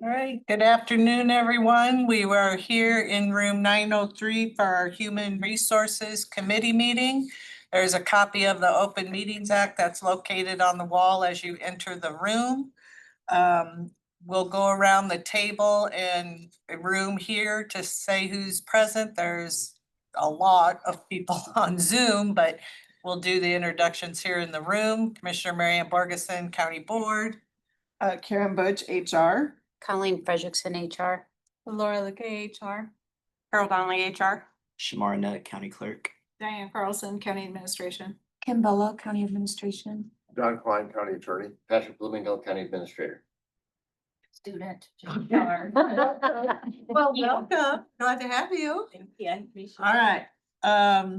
All right, good afternoon, everyone. We were here in room 903 for our Human Resources Committee meeting. There's a copy of the Open Meetings Act that's located on the wall as you enter the room. We'll go around the table and the room here to say who's present. There's a lot of people on Zoom, but we'll do the introductions here in the room. Commissioner Marianne Borgeson, County Board. Karen Butch, HR. Colleen Frederickson, HR. Laura Luque, HR. Carol Donnelly, HR. Shamara Nutt, County Clerk. Diane Carlson, County Administration. Kim Bella, County Administration. John Klein, County Attorney. Patrick Bloomingdale, County Administrator. Student. Well, welcome. Glad to have you. All right,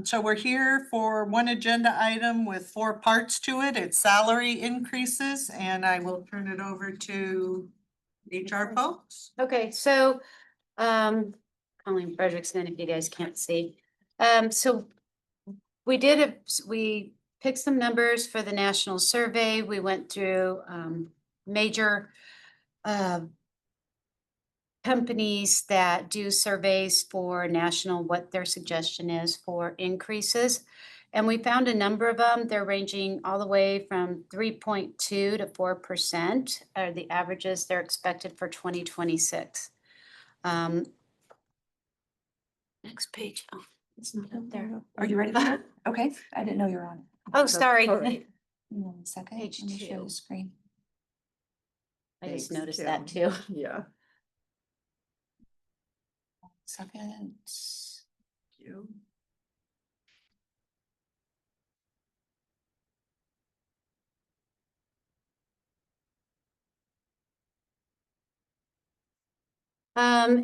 so we're here for one agenda item with 4 parts to it. It's salary increases, and I will turn it over to HR folks. Okay, so, Colleen Frederickson, if you guys can't see. So we picked some numbers for the national survey. We went through, major, companies that do surveys for national, what their suggestion is for increases. And we found a number of them. They're ranging all the way from 3.2 to 4% are the averages they're expected for 2026. Next page. Oh, it's not up there. Are you ready for that? Okay, I didn't know you were on. Oh, sorry. Alright. 1 second. Page Let me show 2. the screen. I just Thanks, noticed Kim. that too. Yeah. Second. You.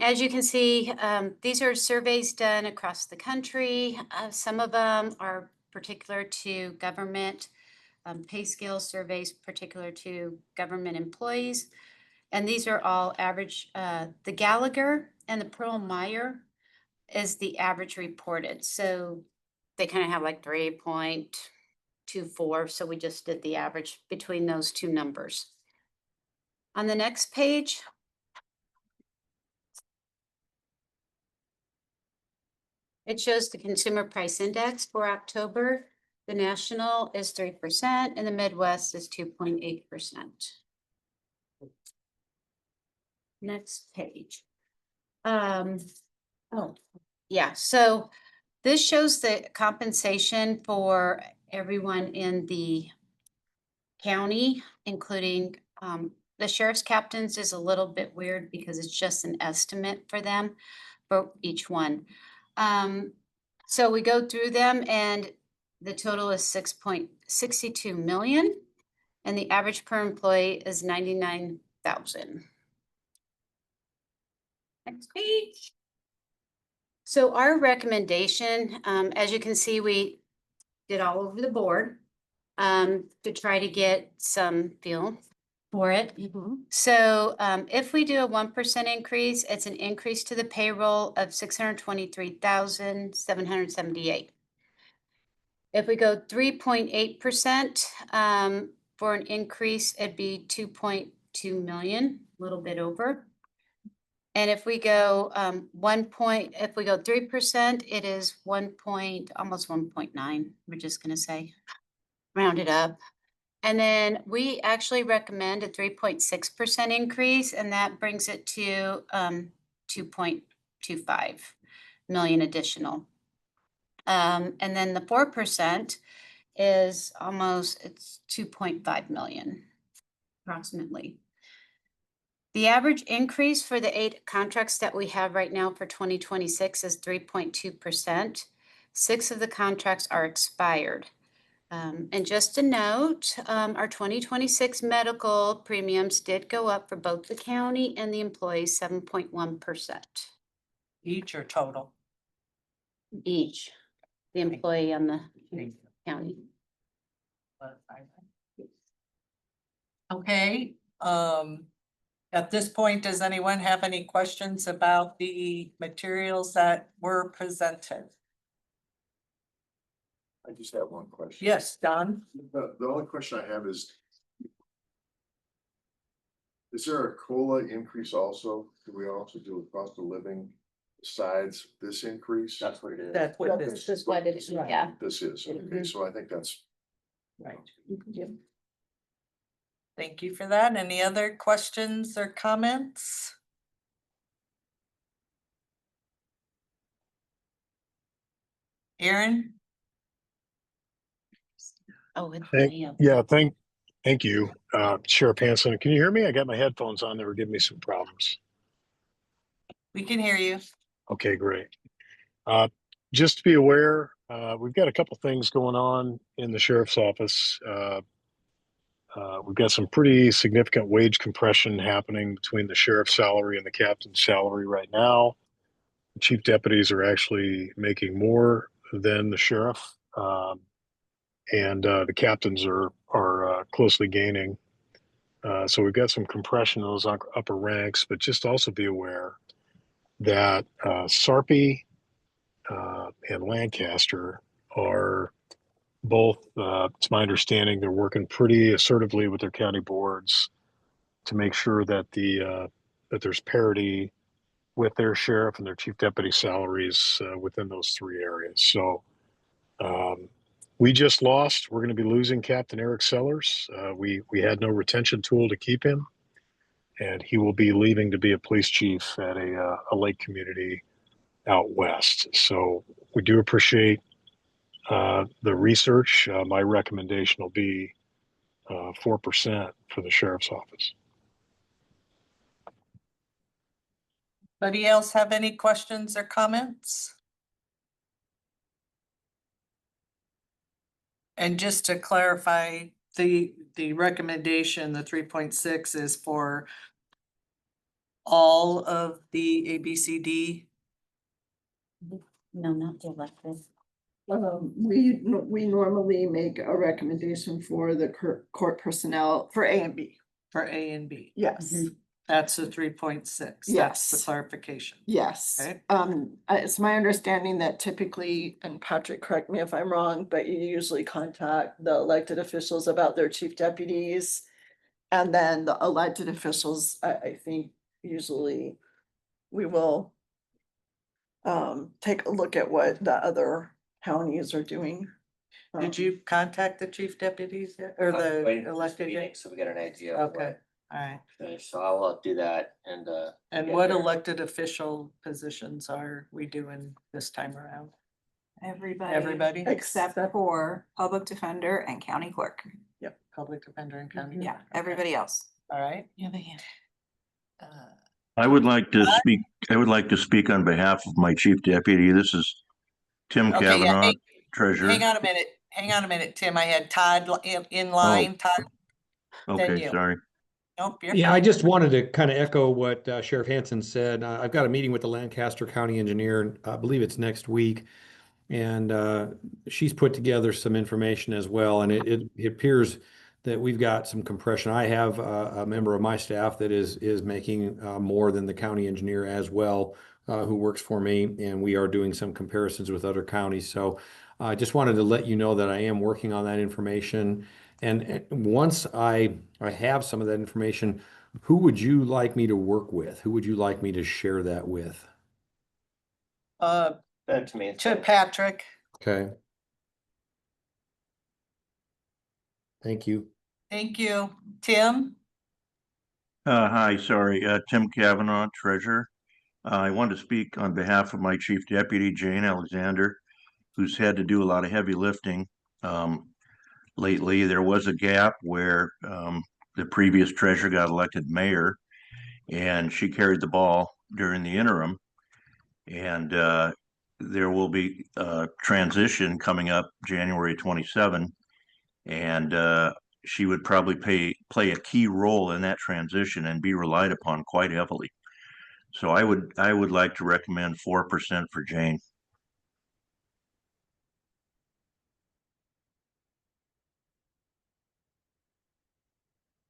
As you can see, these are surveys done across the country. Some of them are particular to government, pay scale surveys particular to government employees. And these are all average, the Gallagher and the Pearl Meyer is the average reported. So they kind of have like 3.24. So we just did the average between those two numbers. On the next page, it shows the consumer price index for October. The national is 3% and the Midwest is 2.8%. Next page. Oh, yeah, so this shows the compensation for everyone in the county, including the sheriff's captains is a little bit weird because it's just an estimate for them, for each one. So we go through them and the total is 6.62 million and the average per employee is 99,000. Next page. So our recommendation, as you can see, we did all over the board to try to get some feel for it. So if we do a 1% increase, it's an increase to the payroll of 623,778. If we go 3.8% for an increase, it'd be 2.2 million, a little bit over. And if we go if we go 3%, it is almost 1.9. We're just gonna say, round it up. And then we actually recommend a 3.6% increase, and that brings it to 2.25 million additional. And then the 4% is it's 2.5 million approximately. The average increase for the 8 contracts that we have right now for 2026 is 3.2%. 6 of the contracts are expired. And just a note, our 2026 medical premiums did go up for both the county and the employees 7.1%. Each or total? Each, the employee and the county. Okay, at this point, does anyone have any questions about the materials that were presented? I just have one question. Yes, Don? The only question I have is, Is there a COLA increase also? Do we also do a cost of living besides this increase? That's what it is. That's what this, This is what it is, yeah. This is, okay, so I think that's. right. Thank you for that. Any other questions or comments? Aaron? Oh, it's Thank- Liam. Yeah, thank you, Sheriff Hanson. Can you hear me? I got my headphones on. They were giving me some problems. We can hear you. Okay, great. Just to be aware, we've got a couple things going on in the sheriff's office. We've got some pretty significant wage compression happening between the sheriff's salary and the captain's salary right now. The chief deputies are actually making more than the sheriff, and the captains are closely gaining. So we've got some compression in those upper ranks, but just also be aware that Sarpy and Lancaster are both, it's my understanding, they're working pretty assertively with their county boards to make sure that that there's parity with their sheriff and their chief deputy salaries within those three areas. So we just lost. We're going to be losing Captain Eric Sellers. We had no retention tool to keep him, and he will be leaving to be a police chief at a lake community out west. So we do appreciate the research. My recommendation will be 4% for the sheriff's office. Anybody else have any questions or comments? And just to clarify, the recommendation, the 3.6 is for all of the ABCD. No, not the elected. We normally make a recommendation for the court personnel for A and B. For A and B. Yes, Mhm. That's the 3.6. That's the Yes. clarification. yes. Okay. It's my understanding that typically, and Patrick, correct me if I'm wrong, but you usually contact the elected officials about their chief deputies. And then the elected officials, I think usually we will take a look at what the other counties are doing. Did you contact the chief deputies yet, or the Waiting for this elected? meeting, yet? So we got an idea. of Okay, what all right. finish. So I'll do that and And get what there. elected official positions are we doing this time around? Everybody. Everybody? Except for public defender and county clerk. Yep, public defender and county. Yeah, Okay. everybody else. All right. Yeah, they can. I would like to speak on behalf of my chief deputy. This is Tim Okay, yeah, Kavanaugh, treasurer. Hang on a minute, Tim. I had Todd in line. Todd, then Okay, you. sorry. nope, you're Yeah, I fine. just wanted to kind of echo what Sheriff Hanson said. I've got a meeting with the Lancaster County engineer, I believe it's next week. And she's put together some information as well. And it appears that we've got some compression. I have a member of my staff that is making more than the county engineer as well, who works for me. And we are doing some comparisons with other counties. So I just wanted to let you know that I am working on that information. And once I have some of that information, who would you like me to work with? Who would you like me to share that with? Send it to me. To Patrick. Okay. Thank you. Thank you. Tim? Hi, sorry, Tim Kavanaugh, treasurer. I want to speak on behalf of my chief deputy, Jane Alexander, who's had to do a lot of heavy lifting. Lately, there was a gap where the previous treasurer got elected mayor, and she carried the ball during the interim. And there will be a transition coming up January 27, and she would probably play a key role in that transition and be relied upon quite heavily. So I would like to recommend 4% for Jane.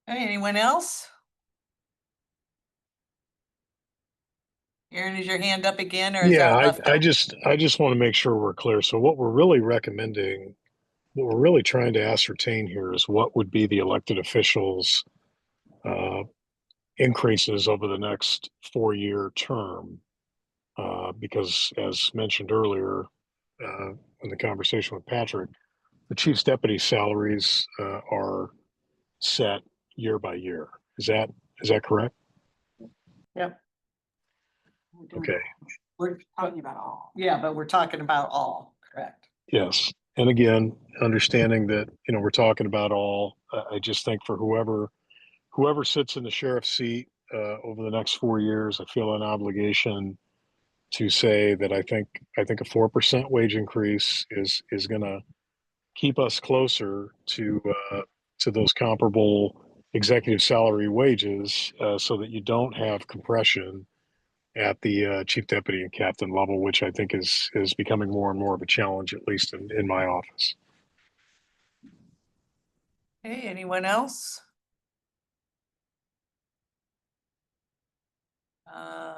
Hey, anyone else? Aaron, is your hand up again, or is Yeah, that left? I just want to make sure we're clear. So what we're really recommending, what we're really trying to ascertain here is what would be the elected officials increases over the next 4-year term. Because as mentioned earlier, in the conversation with Patrick, the chief's deputy salaries are set year by year. Is that correct? Yep. Okay. We're Talking about all. Yeah, but we're talking about all, correct? Yes. And again, understanding that, we're talking about all, I just think for whoever sits in the sheriff's seat over the next 4 years, I feel an obligation to say that I think a 4% wage increase is going to keep us closer to those comparable executive salary wages, so that you don't have compression at the chief deputy and captain level, which I think is becoming more and more of a challenge, at least in my office. Hey, anyone else?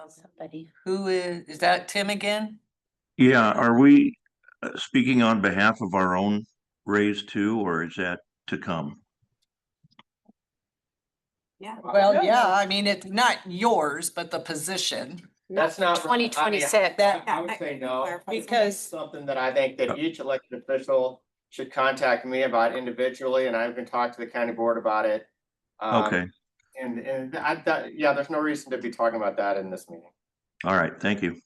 Somebody. Who is that Tim again? Yeah, are we speaking on behalf of our own raise too, or is that to come? Yeah. Well, yeah, I mean, it's not yours, but the position. That's not. 2026. I would say no, Clarify. Because something that I think that each elected official should contact me about individually, and I've been talking to the county board about it. Okay, Yeah, there's no reason to be talking about that in this meeting. all right, thank you.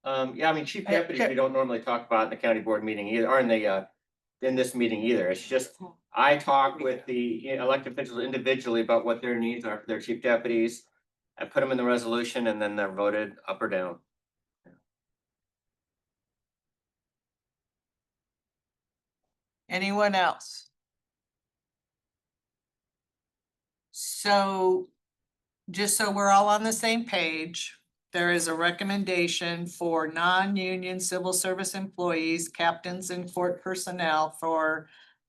Yeah, I mean, chief deputies, we don't normally talk about in the county board meeting either, or in this meeting either. It's just, I talk with the elected officials individually about what their needs are for their chief deputies. I put them in the resolution and then they're voted up or down. anyone else? So, just so we're all on the same page, there is a recommendation for non-union civil service employees, captains and court personnel for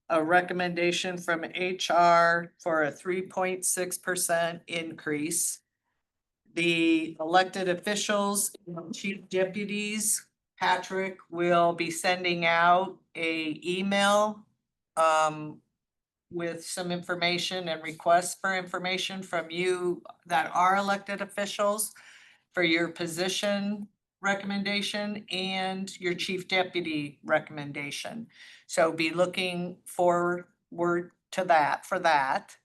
a recommendation from HR for a 3.6% increase. The elected officials, chief deputies, Patrick will be sending out a email with some information and requests for information from you that are elected officials for your position recommendation and your chief deputy recommendation. So be looking forward to that for that.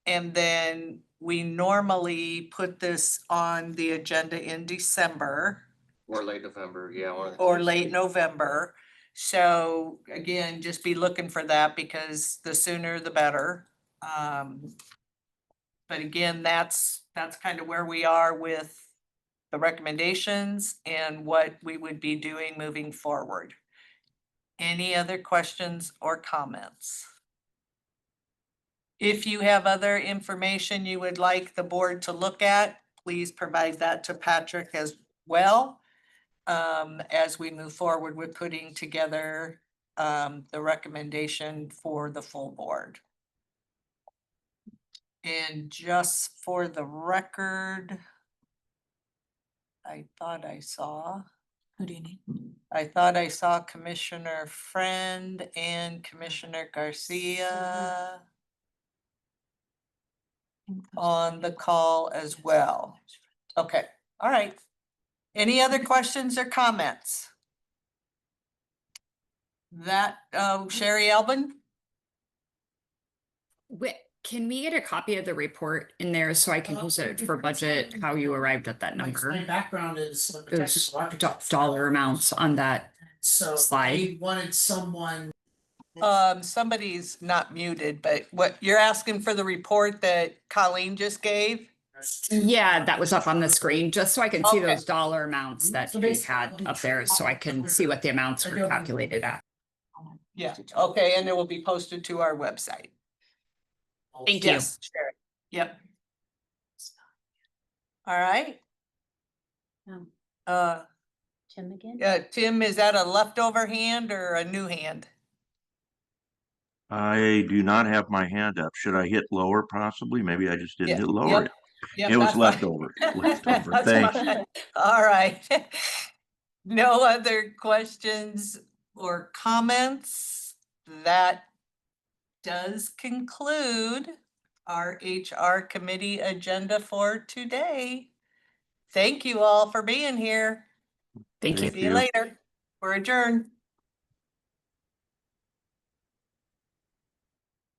And then we normally put this on the agenda in December Or late November, yeah. or late November. So again, just be looking for that because the sooner the better. But again, that's kind of where we are with the recommendations and what we would be doing moving forward. Any other questions or comments? If you have other information you would like the board to look at, please provide that to Patrick as well. As we move forward with putting together the recommendation for the full board. And just for the record, I thought I saw. Who do you need? I thought I saw Commissioner Friend and Commissioner Garcia on the call as well. Okay, all right. Any other questions or comments? Sherry Albin? Can we get a copy of the report in there so I can use it for budget, how you arrived at that number? My background is There's dollar amounts on that slide. We wanted someone. Somebody's not muted, but what you're asking for the report that Colleen just gave? Yeah, that was up on the screen, just so I can see Okay. those dollar amounts that we had up there, so I can see what the amounts were calculated at. Yeah, okay, and it will be posted to our website. Thank you. Yes, Sherry. Yep. All right. Um, Uh, Tim again? Tim, is that a leftover hand or a new hand? I do not have my hand up. Should I hit lower possibly? Maybe I just didn't Yeah, hit lower. yep, yep, It was that's fine. leftover. Leftover. That's Thanks. fine. All right. No other questions or comments? That does conclude our HR committee agenda for today. Thank you all for being here. Thank you. Thank See you you. later. We're adjourned.